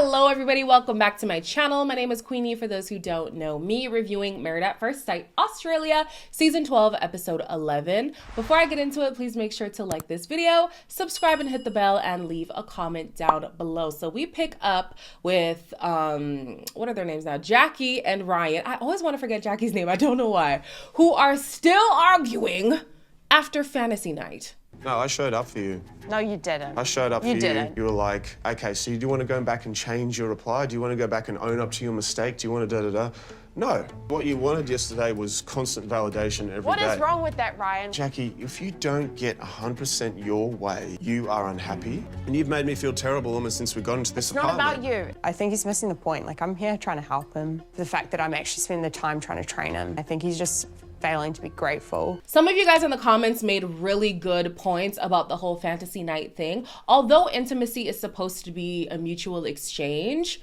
Hello everybody, welcome back to my channel. My name is Queenie, for those who don't know me, reviewing Married at First Sight Australia, Season 12, Episode 11. Before I get into it, please make sure to like this video, subscribe and hit the bell, and leave a comment down below. So we pick up with, what are their names now? Jackie and Ryan. I always want to forget Jackie's name, I don't know why. Who are still arguing after fantasy night. No, I showed up for you. No, you didn't. I showed up for you. You didn't. You were like, okay, so do you want to go back and change your reply? Do you want to go back and own up to your mistake? Do you want to da-da-da? No. What you wanted yesterday was constant validation every day. What is wrong with that, Ryan? Jackie, if you don't get 100% your way, you are unhappy. And you've made me feel terrible almost since we got into this apartment. Not about you. I think he's missing the point. Like, I'm here trying to help him. The fact that I'm actually spending the time trying to train him, I think he's just failing to be grateful. Some of you guys in the comments made really good points about the whole fantasy night thing. Although intimacy is supposed to be a mutual exchange,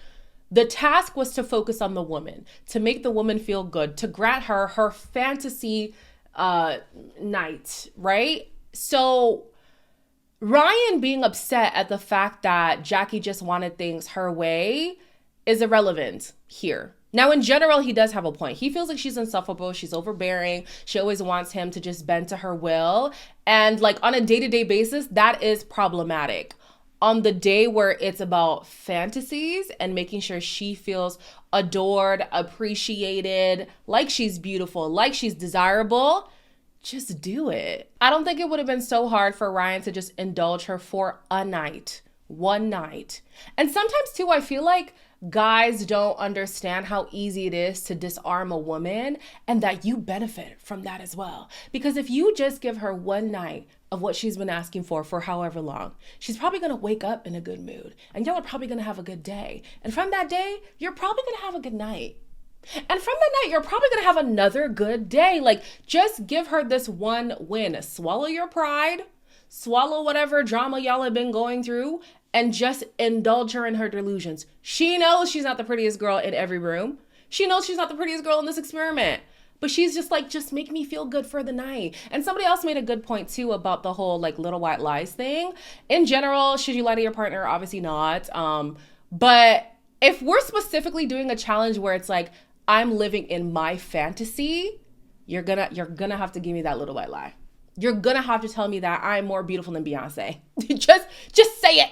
the task was to focus on the woman, to make the woman feel good, to grant her her fantasy night, right? So Ryan being upset at the fact that Jackie just wanted things her way is irrelevant here. Now, in general, he does have a point. He feels like she's insufferable. She's overbearing. She always wants him to just bend to her will. And like on a day-to-day basis, that is problematic. On the day where it's about fantasies and making sure she feels adored, appreciated, like she's beautiful, like she's desirable, just do it. I don't think it would have been so hard for Ryan to just indulge her for a night, one night. And sometimes too, I feel like guys don't understand how easy it is to disarm a woman, and that you benefit from that as well. Because if you just give her one night of what she's been asking for however long, she's probably gonna wake up in a good mood, and y'all are probably gonna have a good day. And from that day, you're probably gonna have a good night. And from that night, you're probably gonna have another good day. Like, just give her this one win. Swallow your pride, swallow whatever drama y'all have been going through, and just indulge her in her delusions. She knows she's not the prettiest girl in every room. She knows she's not the prettiest girl in this experiment. But she's just like, just make me feel good for the night. And somebody else made a good point too about the whole like little white lies thing. In general, should you lie to your partner? Obviously not. But if we're specifically doing a challenge where it's like, I'm living in my fantasy, you're gonna have to give me that little white lie. You're gonna have to tell me that I'm more beautiful than Beyonce. just say it.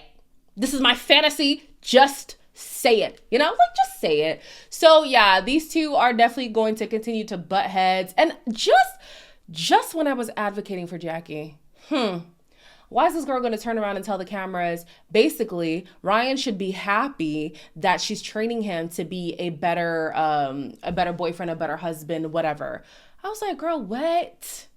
This is my fantasy. Just say it, you know, like just say it. So yeah, these two are definitely going to continue to butt heads. And just when I was advocating for Jackie, why is this girl going to turn around and tell the cameras, basically, Ryan should be happy that she's training him to be a better boyfriend, a better husband, whatever. I was like, girl, what?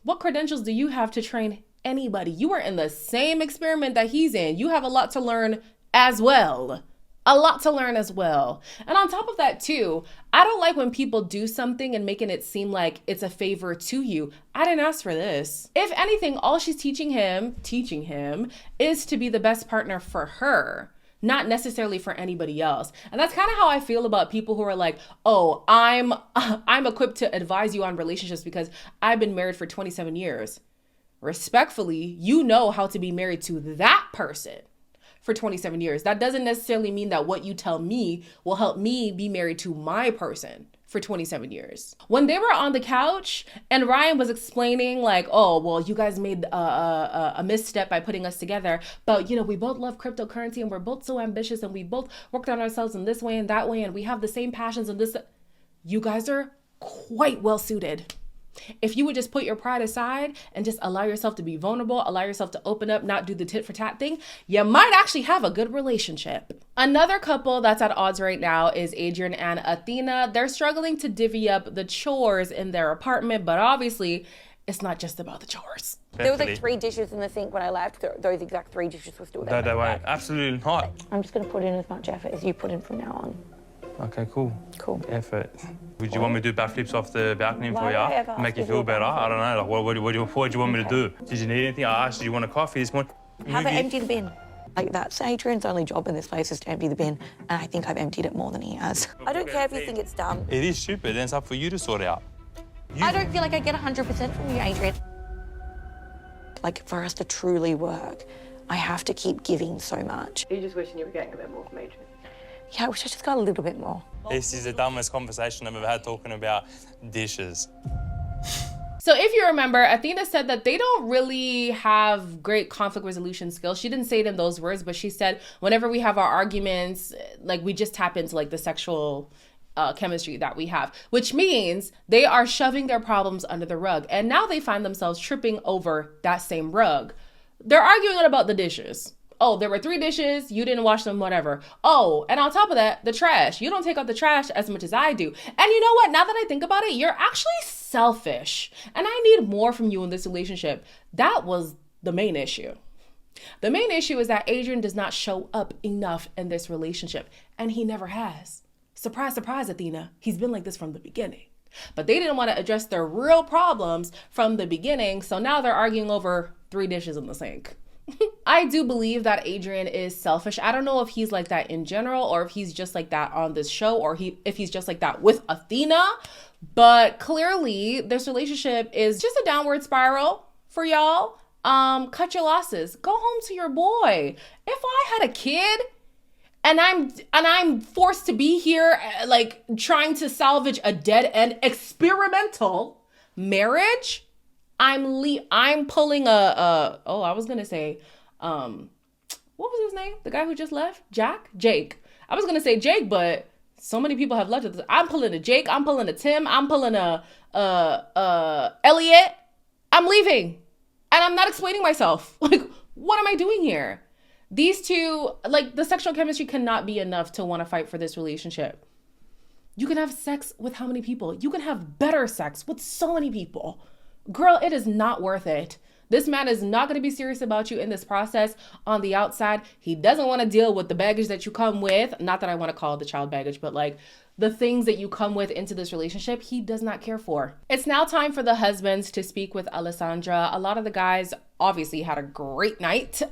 What credentials do you have to train anybody? You are in the same experiment that he's in. You have a lot to learn as well. A lot to learn as well. And on top of that too, I don't like when people do something and making it seem like it's a favor to you. I didn't ask for this. If anything, all she's teaching him is to be the best partner for her, not necessarily for anybody else. And that's kind of how I feel about people who are like, oh, I'm equipped to advise you on relationships because I've been married for 27 years. Respectfully, you know how to be married to that person for 27 years. That doesn't necessarily mean that what you tell me will help me be married to my person for 27 years. When they were on the couch and Ryan was explaining like, oh, well, you guys made a misstep by putting us together, but you know, we both love cryptocurrency and we're both so ambitious and we both worked on ourselves in this way and that way and we have the same passions and this, you guys are quite well suited. If you would just put your pride aside and just allow yourself to be vulnerable, allow yourself to open up, not do the tit for tat thing, you might actually have a good relationship. Another couple that's at odds right now is Adrian and Athena. They're struggling to divvy up the chores in their apartment, but obviously it's not just about the chores. There was like 3 dishes in the sink when I left. Those exact 3 dishes were still there. No, they won't. Absolutely not. I'm just going to put in as much effort as you put in from now on. Okay, cool. Cool. Effort. Would you want me to do backflips off the balcony for Why you? would I ever Make you ask feel you better? about I don't know. Like, what do you want me to do? Did you need anything? I asked, did you want a coffee this morning? How about empty the bin? Like, that's Adrian's only job in this place is to empty the bin, and I think I've emptied it more than he has. I don't care if you think it's dumb. It is stupid, and it's up for you to sort out. I don't feel like I get 100% from you, Adrian. Like, for us to truly work, I have to keep giving so much. Are you just wishing you were getting a bit more from Adrian? Yeah, I wish I just got a little bit more. This is the dumbest conversation I've ever had talking about dishes. So if you remember, Athena said that they don't really have great conflict resolution skills. She didn't say it in those words, but she said whenever we have our arguments, like we just tap into like the sexual chemistry that we have, which means they are shoving their problems under the rug. And now they find themselves tripping over that same rug. They're arguing about the dishes. Oh, there were 3 dishes, you didn't wash them, whatever. Oh, and on top of that, the trash. You don't take out the trash as much as I do. And you know what? Now that I think about it, you're actually selfish. And I need more from you in this relationship. That was the main issue. The main issue is that Adrian does not show up enough in this relationship. And he never has. Surprise, surprise, Athena. He's been like this from the beginning. But they didn't want to address their real problems from the beginning. So now they're arguing over 3 dishes in the sink. I do believe that Adrian is selfish. I don't know if he's like that in general or if he's just like that on this show or if he's just like that with Athena. But clearly this relationship is just a downward spiral for y'all. Cut your losses. Go home to your boy. If I had a kid and I'm forced to be here like trying to salvage a dead end experimental marriage, I'm pulling what was his name? The guy who just left? Jake. I was gonna say Jake, but so many people have left. I'm pulling a Jake. I'm pulling a Tim. I'm pulling a Elliot. I'm leaving, and I'm not explaining myself. Like, what am I doing here? These two, like, the sexual chemistry cannot be enough to want to fight for this relationship. You can have sex with how many people? You can have better sex with so many people. Girl, it is not worth it. This man is not going to be serious about you in this process on the outside. He doesn't want to deal with the baggage that you come with. Not that I want to call it the child baggage, but like the things that you come with into this relationship, he does not care for. It's now time for the husbands to speak with Alessandra. A lot of the guys obviously had a great night.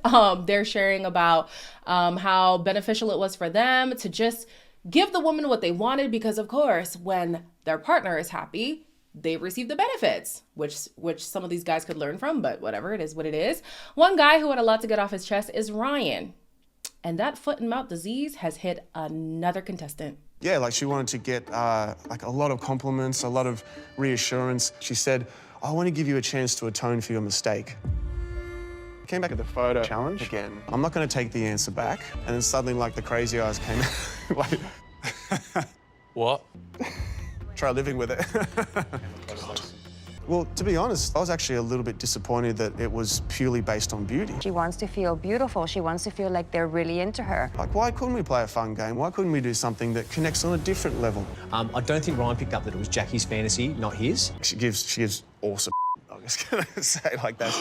They're sharing about how beneficial it was for them to just give the woman what they wanted because, of course, when their partner is happy, they receive the benefits, which some of these guys could learn from, but whatever, it is what it is. One guy who had a lot to get off his chest is Ryan. And that foot and mouth disease has hit another contestant. Yeah, like she wanted to get like a lot of compliments, a lot of reassurance. She said, I want to give you a chance to atone for your mistake. Came back at the photo challenge again. I'm not going to take the answer back. And then suddenly, like, the crazy eyes came out. Like, What? try living with it. Well, to be honest, I was actually a little bit disappointed that it was purely based on beauty. She wants to feel beautiful. She wants to feel like they're really into her. Like, why couldn't we play a fun game? Why couldn't we do something that connects on a different level? I don't think Ryan picked up that it was Jackie's fantasy, not his. She gives awesome. I'm just gonna say it like that.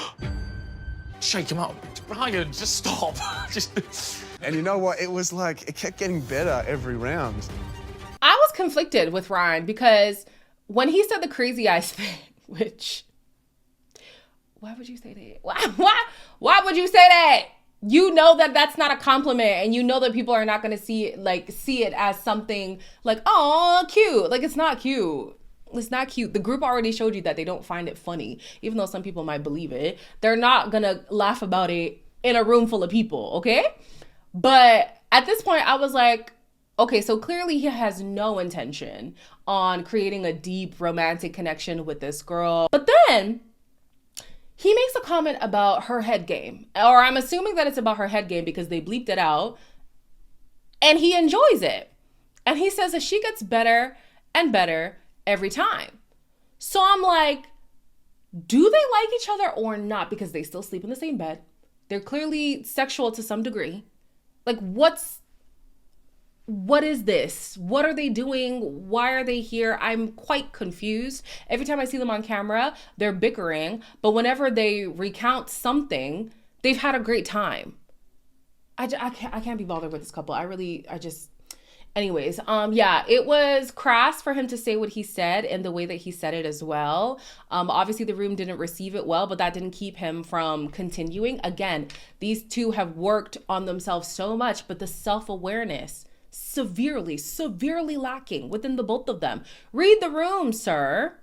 Shake him up. Ryan, just stop. And you know what? It was like, it kept getting better every round. I was conflicted with Ryan because when he said the crazy eyes thing, which, why would you say that? Why would you say that? You know that that's not a compliment, and you know that people are not going to see it as something like, oh, cute. Like, it's not cute. It's not cute. The group already showed you that they don't find it funny, even though some people might believe it. They're not going to laugh about it in a room full of people, okay? But at this point, I was like, okay, so clearly he has no intention on creating a deep romantic connection with this girl. But then he makes a comment about her head game, or I'm assuming that it's about her head game because they bleeped it out, and he enjoys it. And he says that she gets better and better every time. So I'm like, do they like each other or not? Because they still sleep in the same bed. They're clearly sexual to some degree. Like, what is this? What are they doing? Why are they here? I'm quite confused. Every time I see them on camera, they're bickering. But whenever they recount something, they've had a great time. I can't be bothered with this couple. Anyways, yeah, it was crass for him to say what he said and the way that he said it as well. Obviously, the room didn't receive it well, but that didn't keep him from continuing. Again, these two have worked on themselves so much, but the self-awareness severely lacking within the both of them. Read the room, sir.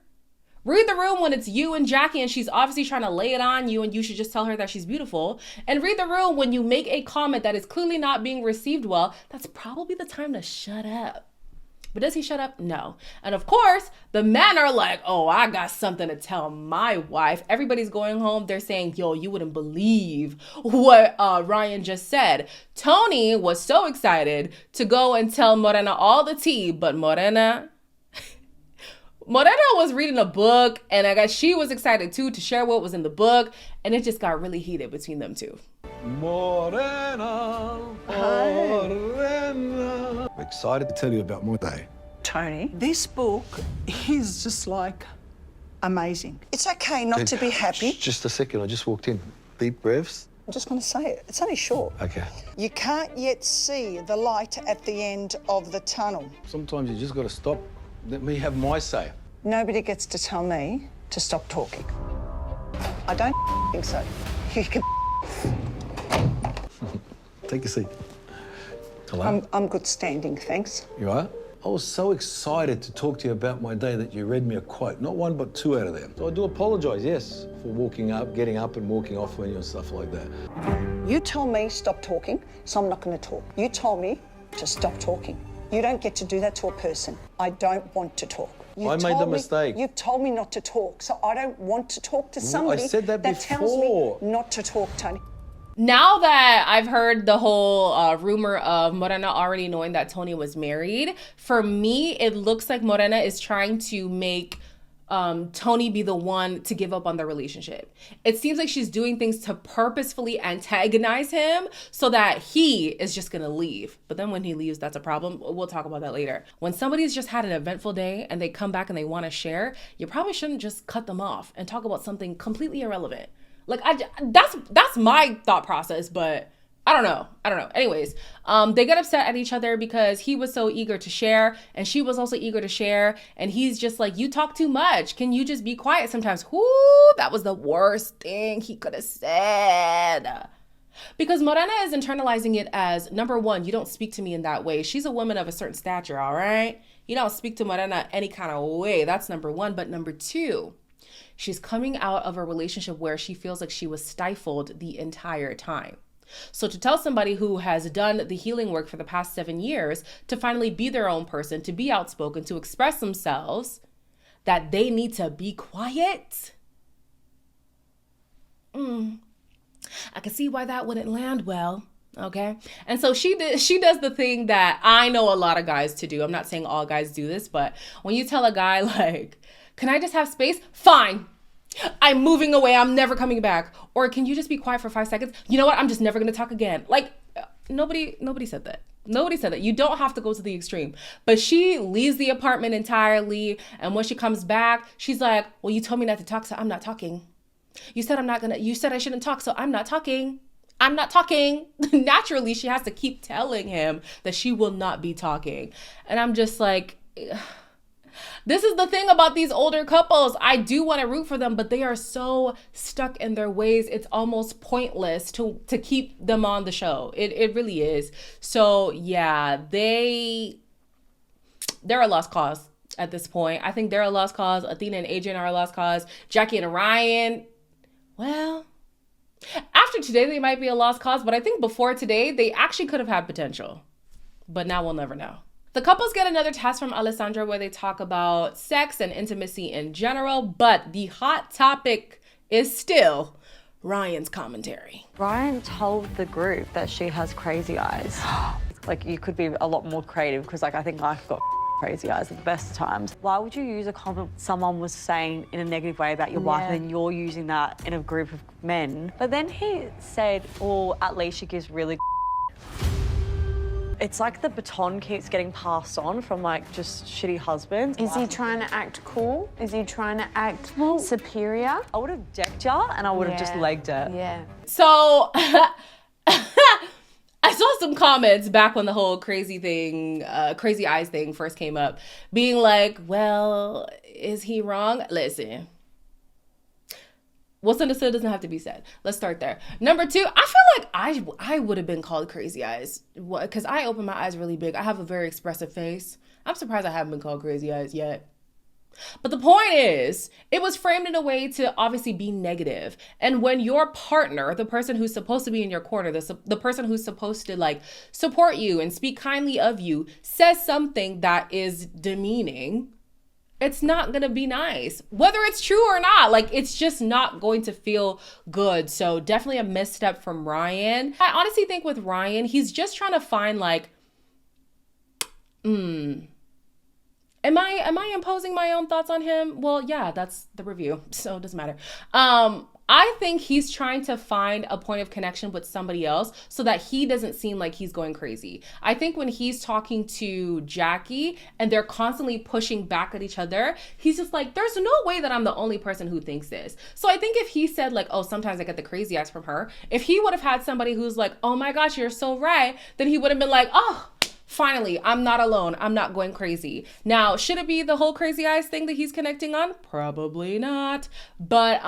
Read the room when it's you and Jackie and she's obviously trying to lay it on you and you should just tell her that she's beautiful. And read the room when you make a comment that is clearly not being received well. That's probably the time to shut up. But does he shut up? No. And of course, the men are like, oh, I got something to tell my wife. Everybody's going home. They're saying, yo, you wouldn't believe what Ryan just said. Tony was so excited to go and tell Morena all the tea, but Morena was reading a book, and I guess she was excited too to share what was in the book, and it just got really heated between them two. Morena, Morena. I'm excited to tell you about my day. Tony, this book is just like amazing. It's okay not to be happy. Just a second, I just walked in. Deep breaths. I'm just going to say it. It's only short. Okay. You can't yet see the light at the end of the tunnel. Sometimes you just got to stop. Let me have my say. Nobody gets to tell me to stop talking. I don't think so. You can. Take a seat. Hello? I'm good standing, thanks. You are? I was so excited to talk to you about my day that you read me a quote. Not one, but two out of them. So I do apologise, yes, for getting up and walking off on you and stuff like that. You told me stop talking, so I'm not going to talk. You told me to stop talking. You don't get to do that to a person. I don't want to talk. I made the mistake. You've told me not to talk, so I don't want to talk to somebody I said that tells me not to talk, Tony. Now that I've heard the whole rumor of Morena already knowing that Tony was married, for me, it looks like Morena is trying to make Tony be the one to give up on the relationship. It seems like she's doing things to purposefully antagonize him so that he is just gonna leave. But then when he leaves, that's a problem. We'll talk about that later. When somebody's just had an eventful day and they come back and they want to share, you probably shouldn't just cut them off and talk about something completely irrelevant. Like, that's my thought process, but I don't know. Anyways, they get upset at each other because he was so eager to share and she was also eager to share. And he's just like, you talk too much. Can you just be quiet sometimes? Whoo, that was the worst thing he could have said. Because Morena is internalizing it as, number one, you don't speak to me in that way. She's a woman of a certain stature, all right? You don't speak to Morena any kind of way. That's number one. But number two, she's coming out of a relationship where she feels like she was stifled the entire time. So to tell somebody who has done the healing work for the past 7 years to finally be their own person, to be outspoken, to express themselves, that they need to be quiet. I can see why that wouldn't land well. Okay. And so she does the thing that I know a lot of guys to do. I'm not saying all guys do this, but when you tell a guy like, can I just have space? Fine. I'm moving away. I'm never coming back. Or can you just be quiet for 5 seconds? You know what? I'm just never going to talk again. Like, nobody said that. Nobody said that. You don't have to go to the extreme. But she leaves the apartment entirely. And when she comes back, she's like, well, you told me not to talk, so I'm not talking. You said I shouldn't talk, so I'm not talking. I'm not talking. Naturally, she has to keep telling him that she will not be talking. And I'm just like, this is the thing about these older couples. I do want to root for them, but they are so stuck in their ways. It's almost pointless to keep them on the show. It really is. So yeah, they're a lost cause at this point. I think they're a lost cause. Athena and Adrian are a lost cause. Jackie and Ryan, well, after today, they might be a lost cause, but I think before today, they actually could have had potential. But now we'll never know. The couples get another task from Alessandra where they talk about sex and intimacy in general, but the hot topic is still Ryan's commentary. Ryan told the group that she has crazy eyes. Like, you could be a lot more creative because, like, I think I've got crazy eyes at the best of times. Why would you use a comment someone was saying in a negative way about your wife and then you're using that in a group of men? But then he said, well, at least she gives really It's like the baton keeps getting passed on from, like, just shitty husbands. Is he trying to act cool? Is he trying to act superior? I would have decked her and I would have just legged it. Yeah. So I saw some comments back when the whole crazy eyes thing first came up, being like, well, is he wrong? Listen, what's understood doesn't have to be said. Let's start there. Number two, I feel like I would have been called crazy eyes because I open my eyes really big. I have a very expressive face. I'm surprised I haven't been called crazy eyes yet. But the point is, it was framed in a way to obviously be negative. And when your partner, the person who's supposed to be in your corner, the person who's supposed to like support you and speak kindly of you, says something that is demeaning, it's not going to be nice. Whether it's true or not, like it's just not going to feel good. So definitely a misstep from Ryan. I honestly think with Ryan, he's just trying to find like, Am I imposing my own thoughts on him? Well, yeah, that's the review, so it doesn't matter. I think he's trying to find a point of connection with somebody else so that he doesn't seem like he's going crazy. I think when he's talking to Jackie and they're constantly pushing back at each other, he's just like, there's no way that I'm the only person who thinks this. So I think if he said like, oh, sometimes I get the crazy eyes from her, if he would have had somebody who's like, oh my gosh, you're so right, then he would have been like, oh, finally, I'm not alone. I'm not going crazy. Now, should it be the whole crazy eyes thing that he's connecting on? Probably not. But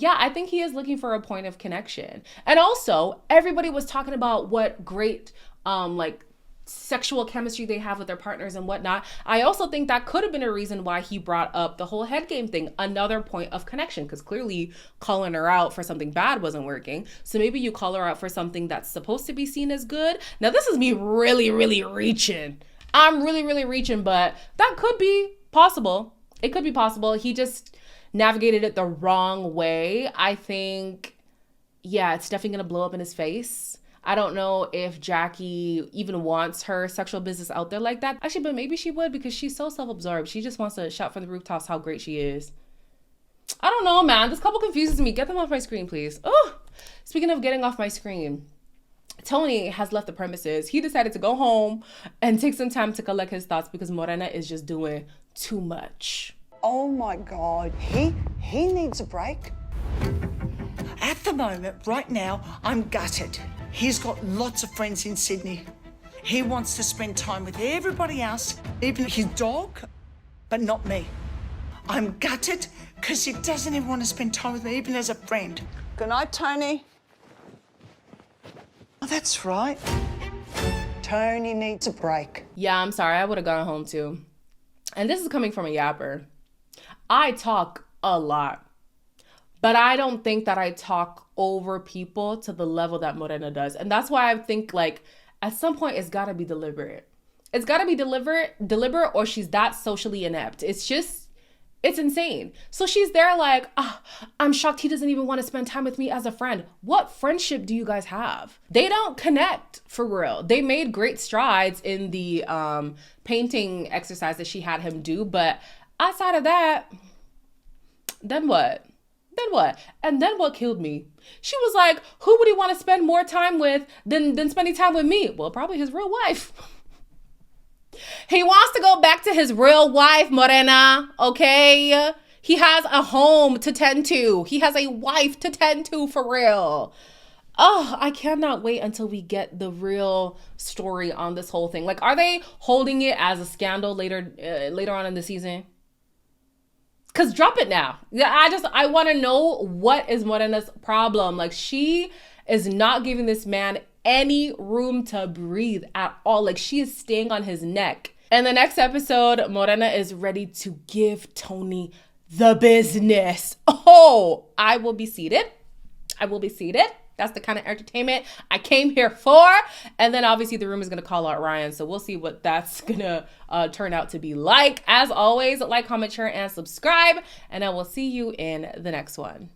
yeah, I think he is looking for a point of connection. And also, everybody was talking about what great like sexual chemistry they have with their partners and whatnot. I also think that could have been a reason why he brought up the whole head game thing, another point of connection, because clearly calling her out for something bad wasn't working. So maybe you call her out for something that's supposed to be seen as good. Now, this is me really reaching. I'm really reaching, but that could be possible. It could be possible. He just navigated it the wrong way. I think, yeah, it's definitely going to blow up in his face. I don't know if Jackie even wants her sexual business out there like that. Actually, but maybe she would, because she's so self-absorbed. She just wants to shout from the rooftops how great she is. I don't know, man. This couple confuses me. Get them off my screen, please. Oh, speaking of getting off my screen, Tony has left the premises. He decided to go home and take some time to collect his thoughts because Morena is just doing too much. Oh my God, he needs a break. At the moment, right now, I'm gutted. He's got lots of friends in Sydney. He wants to spend time with everybody else, even his dog, but not me. I'm gutted because he doesn't even want to spend time with me, even as a friend. Good night, Tony. Oh, that's right. Tony needs a break. Yeah, I'm sorry. I would have gone home too. And this is coming from a yapper. I talk a lot, but I don't think that I talk over people to the level that Morena does. And that's why I think like at some point it's got to be deliberate. It's got to be deliberate or she's that socially inept. It's insane. So she's there like, I'm shocked he doesn't even want to spend time with me as a friend. What friendship do you guys have? They don't connect for real. They made great strides in the painting exercise that she had him do. But outside of that, then what? And then what killed me? She was like, who would he want to spend more time with than spending time with me? Well, probably his real wife. He wants to go back to his real wife, Morena, okay? He has a home to tend to. He has a wife to tend to for real. Oh, I cannot wait until we get the real story on this whole thing. Like, are they holding it as a scandal later on in the season? Because drop it now. Yeah, I want to know what is Morena's problem. Like, she is not giving this man any room to breathe at all. Like, she is staying on his neck. And the next episode, Morena is ready to give Tony the business. Oh, I will be seated. That's the kind of entertainment I came here for. And then obviously the room is going to call out Ryan. So we'll see what that's going to turn out to be like. As always, like, comment, share, and subscribe. And I will see you in the next one.